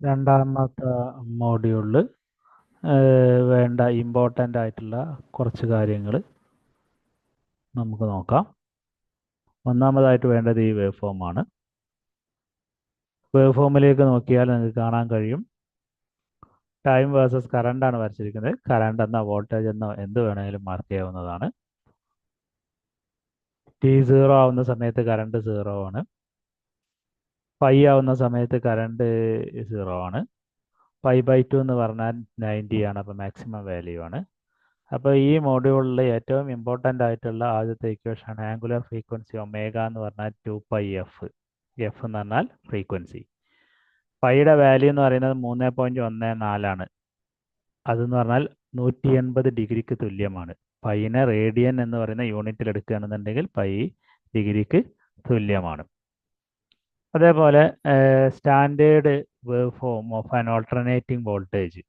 രണ്ടാമത്തെ മോഡ്യൂളിൽ വേണ്ട ഇമ്പോർട്ടൻ്റ് ആയിട്ടുള്ള കുറച്ച് കാര്യങ്ങൾ നമുക്ക് നോക്കാം. ഒന്നാമതായിട്ട് വേണ്ടത് ഈ വേവ് ഫോമാണ്. വേവ് ഫോമിലേക്ക് നോക്കിയാൽ നിങ്ങൾക്ക് കാണാൻ കഴിയും ടൈം വേഴ്സസ് കറണ്ട് ആണ് വരച്ചിരിക്കുന്നത്. കറണ്ട് എന്നോ വോൾട്ടേജ് എന്നോ എന്ത് വേണമെങ്കിലും മാർക്ക് ചെയ്യാവുന്നതാണ്. T0 ആവുന്ന സമയത്ത് കറണ്ട് 0 ആണ്. പൈ ആവുന്ന സമയത്ത് കറണ്ട് 0 ആണ്. π/2 എന്ന് പറഞ്ഞാൽ 90 ആണ്. അപ്പോൾ മാക്സിമം വാല്യൂ ആണ്. അപ്പോൾ ഈ മോഡ്യൂളിൽ ഏറ്റവും ഇമ്പോർട്ടൻ്റ് ആയിട്ടുള്ള ആദ്യത്തെ ഇക്വേഷൻ ആംഗുലർ ഫ്രീക്വൻസി ഒമേഗ എന്ന് പറഞ്ഞാൽ 2πf. എഫ് എന്ന് പറഞ്ഞാൽ ഫ്രീക്വൻസി. പൈയുടെ വാല്യൂ എന്ന് പറയുന്നത് 3.14 ആണ്. അതെന്ന് പറഞ്ഞാൽ 180 ഡിഗ്രിക്ക് തുല്യമാണ്. പൈനെ റേഡിയൻ എന്ന് പറയുന്ന യൂണിറ്റിൽ എടുക്കുകയാണെന്നുണ്ടെങ്കിൽ പൈ ഡിഗ്രിക്ക് തുല്യമാണ്. അതേപോലെ standard wave form of an alternating voltage,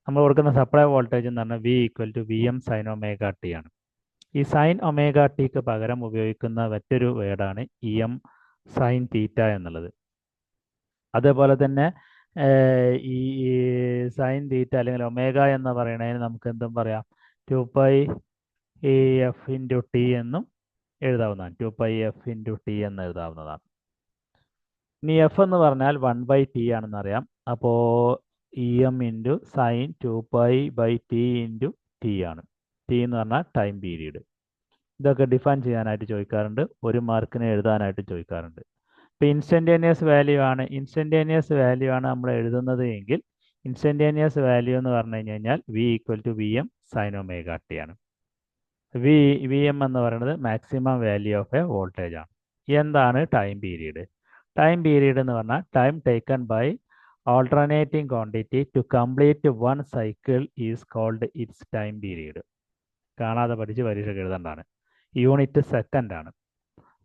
നമ്മൾ കൊടുക്കുന്ന സപ്ലൈ വോൾട്ടേജ് എന്ന് പറഞ്ഞാൽ V = Vm sin omega t ആണ്. ഈ സൈൻ ഒമേഗ ടിക്ക് പകരം ഉപയോഗിക്കുന്ന മറ്റൊരു വേർഡാണ് EM സൈൻ തീറ്റ എന്നുള്ളത്. അതേപോലെ തന്നെ ഈ സൈൻ തീറ്റ അല്ലെങ്കിൽ ഒമേഗ എന്ന് പറയുന്നതിന് നമുക്ക് എന്തും പറയാം, 2πf × t എന്നും എഴുതാവുന്നതാണ്. 2πf × t എന്ന് എഴുതാവുന്നതാണ്. ഇനി എഫ് എന്ന് പറഞ്ഞാൽ 1/t ആണെന്ന് അറിയാം. അപ്പോൾ EM × സൈൻ 2π/t × t ആണ്. ടി എന്ന് പറഞ്ഞാൽ ടൈം പീരീഡ്. ഇതൊക്കെ ഡിഫൈൻ ചെയ്യാനായിട്ട് ചോദിക്കാറുണ്ട്, 1 മാർക്കിന് എഴുതാനായിട്ട് ചോദിക്കാറുണ്ട്. ഇപ്പോൾ ഇൻസ്റ്റൻറ്റേനിയസ് വാല്യൂ ആണ് നമ്മൾ എഴുതുന്നത് എങ്കിൽ ഇൻസ്റ്റൻറ്റേനിയസ് വാല്യൂ എന്ന് പറഞ്ഞു കഴിഞ്ഞാൽ V = Vm sin omega t ആണ്. Vm എന്ന് പറയുന്നത് maximum value of a voltage ആണ്. എന്താണ് ടൈം പീരീഡ്? ടൈം പീരീഡ് എന്ന് പറഞ്ഞാൽ time taken by alternating quantity to complete one cycle is called its time period. കാണാതെ പഠിച്ച് പരീക്ഷയ്ക്ക് എഴുതേണ്ടതാണ്. യൂണിറ്റ് സെക്കൻഡ് ആണ്.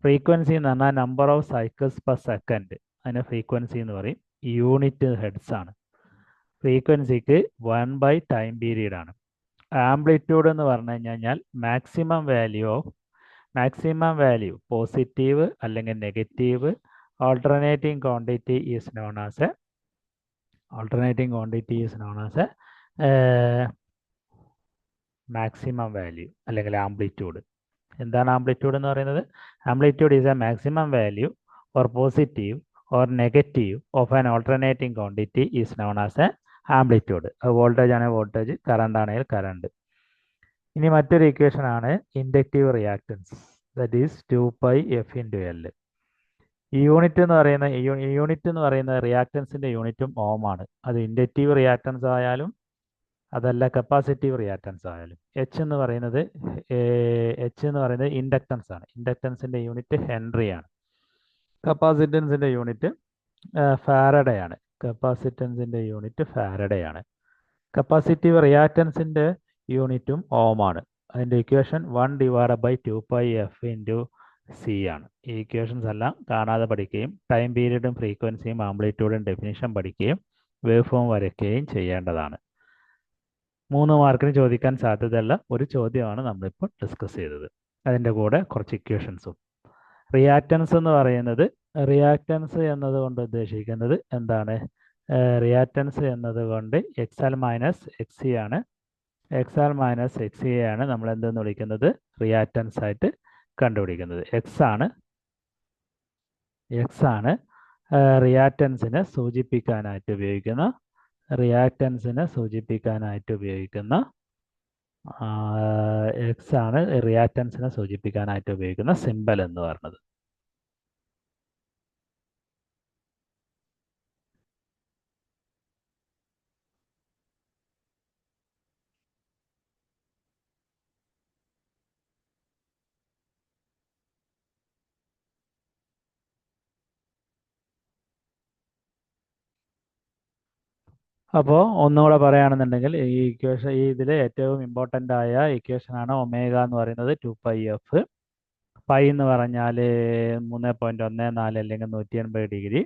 ഫ്രീക്വൻസി എന്ന് പറഞ്ഞാൽ number of cycles per second, അതിന് ഫ്രീക്വൻസി എന്ന് പറയും. യൂണിറ്റ് ഹെഡ്സ് ആണ്. ഫ്രീക്വൻസിക്ക് 1 ടൈം പീരീഡ് ആണ്. ആംപ്ലിറ്റ്യൂഡ് എന്ന് പറഞ്ഞു കഴിഞ്ഞാൽ മാക്സിമം വാല്യൂ പോസിറ്റീവ് അല്ലെങ്കിൽ negative alternating quantity is known as A maximum value അല്ലെങ്കിൽ ആംപ്ലിറ്റ്യൂഡ്. എന്താണ് ആംപ്ലിറ്റ്യൂഡ് എന്ന് പറയുന്നത്? Amplitude is A maximum value or positive or negative of an alternating quantity is known as A amplitude. Voltage ആണെങ്കിൽ voltage, current ആണെങ്കിൽ current. ഇനി മറ്റൊരു equation ആണ് inductive reactance, that is 2πf × L. ഈ unit എന്ന് പറയുന്ന റിയാക്റ്റൻസിൻ്റെ യൂണിറ്റും ഓം ആണ്. അത് ഇൻഡക്റ്റീവ് റിയാക്റ്റൻസ് ആയാലും അതല്ല കപ്പാസിറ്റീവ് റിയാക്റ്റൻസ് ആയാലും. എച്ച് എന്ന് പറയുന്നത് ഇൻഡക്റ്റൻസ് ആണ്. ഇൻഡക്റ്റൻസിൻ്റെ യൂണിറ്റ് ഹെൻറി ആണ്. കപ്പാസിറ്റൻസിൻ്റെ യൂണിറ്റ് ഫാരഡേ ആണ്. കപ്പാസിറ്റീവ് റിയാക്റ്റൻസിൻ്റെ യൂണിറ്റും ഓം ആണ്. അതിൻ്റെ ഇക്വേഷൻ 1/2πf × C ആണ്. ഈ ഇക്വേഷൻസ് എല്ലാം കാണാതെ പഠിക്കുകയും ടൈം പീരീഡും ഫ്രീക്വൻസിയും ആംപ്ലിറ്റ്യൂഡും ഡെഫിനിഷൻ പഠിക്കുകയും വേവ് ഫോം വരയ്ക്കുകയും ചെയ്യേണ്ടതാണ്. 3 മാർക്കിന് ചോദിക്കാൻ സാധ്യതയുള്ള ഒരു ചോദ്യമാണ് നമ്മളിപ്പോൾ ഡിസ്കസ് ചെയ്തത്. അതിൻ്റെ കൂടെ കുറച്ച് ഇക്വേഷൻസും. റിയാക്റ്റൻസ് എന്നതുകൊണ്ട് ഉദ്ദേശിക്കുന്നത് എന്താണ്? റിയാക്റ്റൻസ് എന്നതുകൊണ്ട് XL - XC ആണ്. XL - XC ആണ് നമ്മൾ എന്തെന്ന് വിളിക്കുന്നത്? റിയാക്റ്റൻസ് ആയിട്ട് കണ്ടുപിടിക്കുന്നത്. X ആണ് റിയാക്റ്റൻസിനെ സൂചിപ്പിക്കാനായിട്ട് ഉപയോഗിക്കുന്ന സിമ്പൽ എന്ന് പറയുന്നത്. അപ്പോൾ ഒന്നുകൂടെ പറയുകയാണെന്നുണ്ടെങ്കിൽ ഈ ഇക്വേഷൻ ഇതിൽ ഏറ്റവും ഇമ്പോർട്ടൻ്റ് ആയ ഇക്വേഷനാണ് ഒമേഗ എന്ന് പറയുന്നത് 2πf. പൈ എന്ന് പറഞ്ഞാൽ 3.14 അല്ലെങ്കിൽ 180 degree.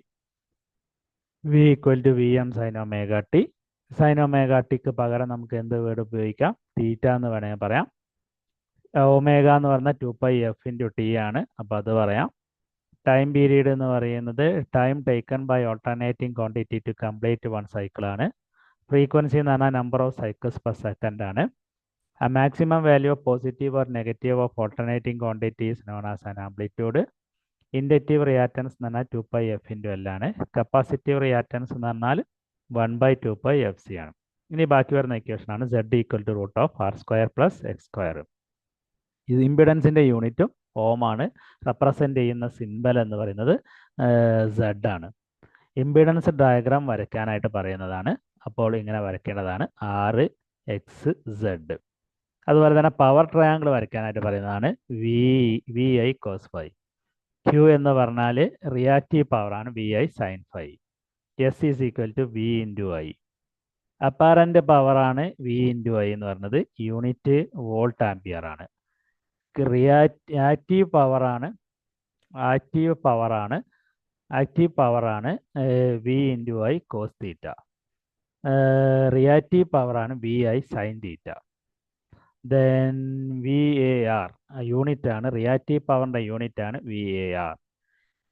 V = Vm sin omega t. Sine omega tick പകരം നമുക്ക് എന്ത് വേർഡ് ഉപയോഗിക്കാം? തീറ്റ എന്ന് വേണമെങ്കിൽ പറയാം. ഒമേഗ എന്ന് പറഞ്ഞാൽ 2πf × t ആണ്. അപ്പോൾ അത് പറയാം. ടൈം പീരീഡ് എന്ന് പറയുന്നത് time taken by alternating quantity to complete one cycle ആണ്. ഫ്രീക്വൻസി എന്ന് പറഞ്ഞാൽ number of cycles per second ആണ്. A maximum value of positive or negative of alternating quantity is known as an amplitude. Inductive reactance എന്ന് പറഞ്ഞാൽ 2 pi f into L ആണ്. Capacitive reactance എന്ന് പറഞ്ഞാൽ 1/2 pi f c ആണ്. ഇനി ബാക്കി വരുന്ന ഇക്വേഷൻ ആണ് z equal to root of R square plus X square. ഇത് ഇമ്പിഡൻസിൻ്റെ യൂണിറ്റും ഓം ആണ്. റെപ്രസെൻ്റ് ചെയ്യുന്ന സിമ്പൽ എന്ന് പറയുന്നത് z ആണ്. ഇമ്പിഡൻസ് ഡയഗ്രാം വരയ്ക്കാനായിട്ട് പറയുന്നതാണ്. അപ്പോൾ ഇങ്ങനെ വരയ്ക്കേണ്ടതാണ് ആർ എക്സ് സെഡ്. അതുപോലെ തന്നെ പവർ ട്രയാങ്കിൾ വരയ്ക്കാനായിട്ട് പറയുന്നതാണ് V I cos phi. Q എന്ന് പറഞ്ഞാൽ റിയാക്റ്റീവ് പവറാണ് V I sine phi. S is equal to V into I. Apparent പവറാണ് വി ഇൻറ്റു ഐ എന്ന് പറയുന്നത് യൂണിറ്റ് വോൾട്ട് ആംപിയർ ആണ്. ആക്റ്റീവ് പവറാണ് V into I cos theta. Reactive പവറാണ് V I sine theta. Then V A R unit ആണ്, reactive പവറിൻ്റെ unit ആണ് V A R.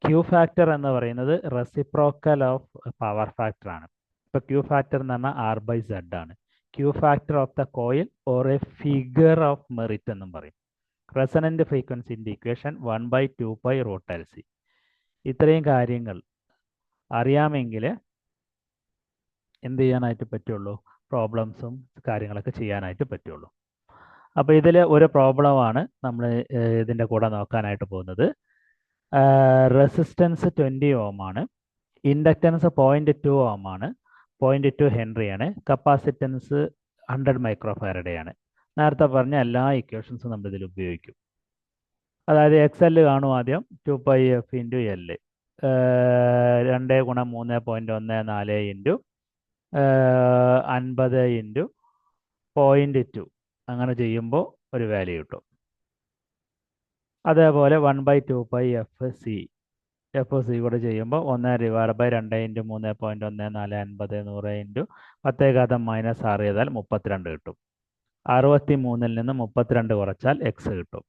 Q factor എന്ന് പറയുന്നത് റെസിപ്രോക്കൽ ഓഫ് പവർ ഫാക്ടർ ആണ്. ഇപ്പോൾ ക്യൂ ഫാക്ടർ എന്ന് പറഞ്ഞാൽ ആർ ബൈ സെഡ് ആണ്. Q factor of the coil or a figure of merit എന്നും പറയും. റെസണൻറ്റ് ഫ്രീക്വൻസിൻ്റെ equation 1/2 pi root L C. ഇത്രയും കാര്യങ്ങൾ അറിയാമെങ്കിൽ എന്ത് ചെയ്യാനായിട്ട് പറ്റുള്ളൂ? പ്രോബ്ലംസും കാര്യങ്ങളൊക്കെ ചെയ്യാനായിട്ട് പറ്റുള്ളൂ. അപ്പോൾ ഇതിൽ ഒരു പ്രോബ്ലമാണ് നമ്മൾ ഇതിൻ്റെ കൂടെ നോക്കാനായിട്ട് പോകുന്നത്. റെസിസ്റ്റൻസ് 20 ഓം ആണ്, ഇൻഡക്റ്റൻസ് 0.2 ഓം ആണ്, 0.2 ഹെൻറി ആണ്, കപ്പാസിറ്റൻസ് 100 മൈക്രോ ഫാരഡേ ആണ്. നേരത്തെ പറഞ്ഞ എല്ലാ ഇക്വേഷൻസും നമ്മൾ ഇതിൽ ഉപയോഗിക്കും. അതായത് എക്സ് എൽ കാണും ആദ്യം 2 pi f ഇൻറ്റു എൽ 2 ഗുണം 3.14 ഇൻറ്റു 50 ഇൻറ്റു 0.2 അങ്ങനെ ചെയ്യുമ്പോൾ ഒരു വാല്യൂ കിട്ടും. അതേപോലെ 1/2 pi എഫ് സി കൂടെ ചെയ്യുമ്പോൾ 1/2 ഇൻറ്റു 3.14 50 100 ഇൻറ്റു 10⁻⁻6 ചെയ്താൽ 32 കിട്ടും. 63-ൽ നിന്ന് 32 കുറച്ചാൽ എക്സ് കിട്ടും.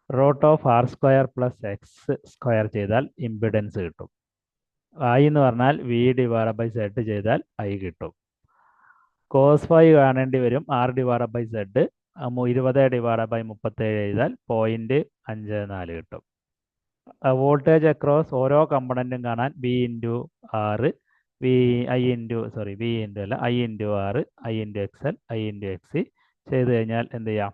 Root of R square plus X square ചെയ്താൽ ഇമ്പിഡൻസ് കിട്ടും. ഐ എന്ന് പറഞ്ഞാൽ വി ഡിവൈഡ് ബൈ സെഡ് ചെയ്താൽ ഐ കിട്ടും. കോസ് ഫൈ കാണേണ്ടി വരും. R divide by Z 20 divide by 37 ചെയ്താൽ 0.54 കിട്ടും. വോൾട്ടേജ് അക്രോസ് ഓരോ കമ്പണൻറ്റും കാണാൻ V into R I into R I into X L I into X C ചെയ്ത് കഴിഞ്ഞാൽ എന്ത് ചെയ്യാം?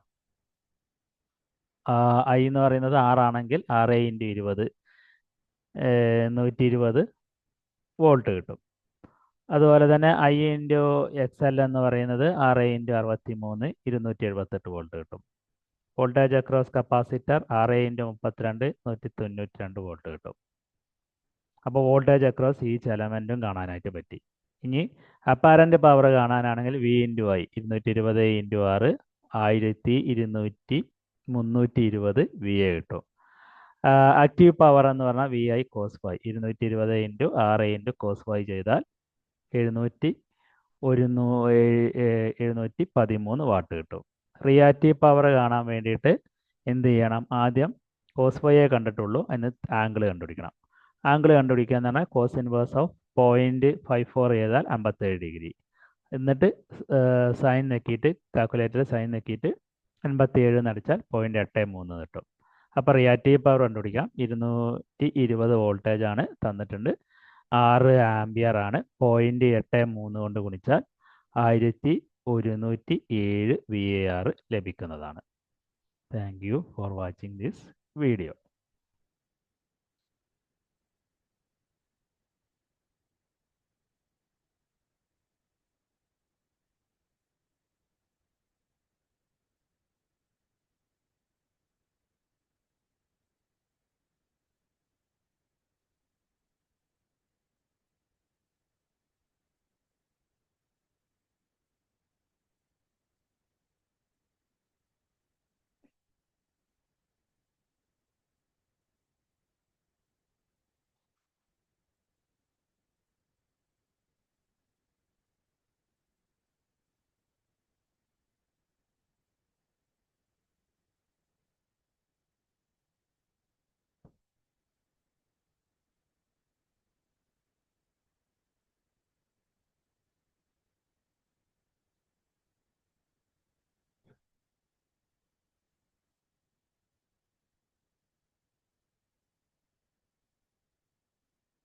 ഐ എന്ന് പറയുന്നത് 6 ആണെങ്കിൽ 6 ഇൻറ്റു 20 120 വോൾട്ട് കിട്ടും. അതുപോലെ തന്നെ ഐ ഇൻറ്റു എക്സ് എൽ എന്ന് പറയുന്നത് 6 ഇൻറ്റു 63 278 വോൾട്ട് കിട്ടും. Voltage across capacitor 6 into 32 192 volt കിട്ടും. അപ്പോൾ വോൾട്ടേജ് അക്രോസ് ഈച്ച് എലമെൻറ്റും കാണാനായിട്ട് പറ്റി. ഇനി അപ്പാരൻ്റ് പവർ കാണാനാണെങ്കിൽ V into I 220 into 6 320 V A കിട്ടും. ആക്റ്റീവ് പവർ എന്ന് പറഞ്ഞാൽ V I cos phi 220 into 6 into cos phi ചെയ്താൽ 713 വാട്ട് കിട്ടും. റിയാക്റ്റീവ് പവർ കാണാൻ വേണ്ടിയിട്ട് എന്ത് ചെയ്യണം? ആദ്യം കോസ് ഫൈയെ കണ്ടിട്ടുള്ളൂ, അതിന് ആംഗിൾ കണ്ടുപിടിക്കണം. ആംഗിൾ കണ്ടുപിടിക്കുക എന്ന് പറഞ്ഞാൽ കോസ് ഇൻവേഴ്സ് ഓഫ് 0.54 ചെയ്താൽ 57 ഡിഗ്രി. എന്നിട്ട് സൈൻ നെക്കിയിട്ട് കാൽക്കുലേറ്റർ സൈൻ നെക്കിയിട്ട് 87 നടിച്ചാൽ 0.83 കിട്ടും. അപ്പോൾ റിയാക്റ്റീവ് പവർ കണ്ടുപിടിക്കാം. 220 വോൾട്ടേജ് ആണ് തന്നിട്ടുണ്ട്. 6 ആംപിയർ ആണ്. 0.83 കൊണ്ട് ഗുണിച്ചാൽ 1107 VAR ലഭിക്കുന്നതാണ്. Thank you for watching this video.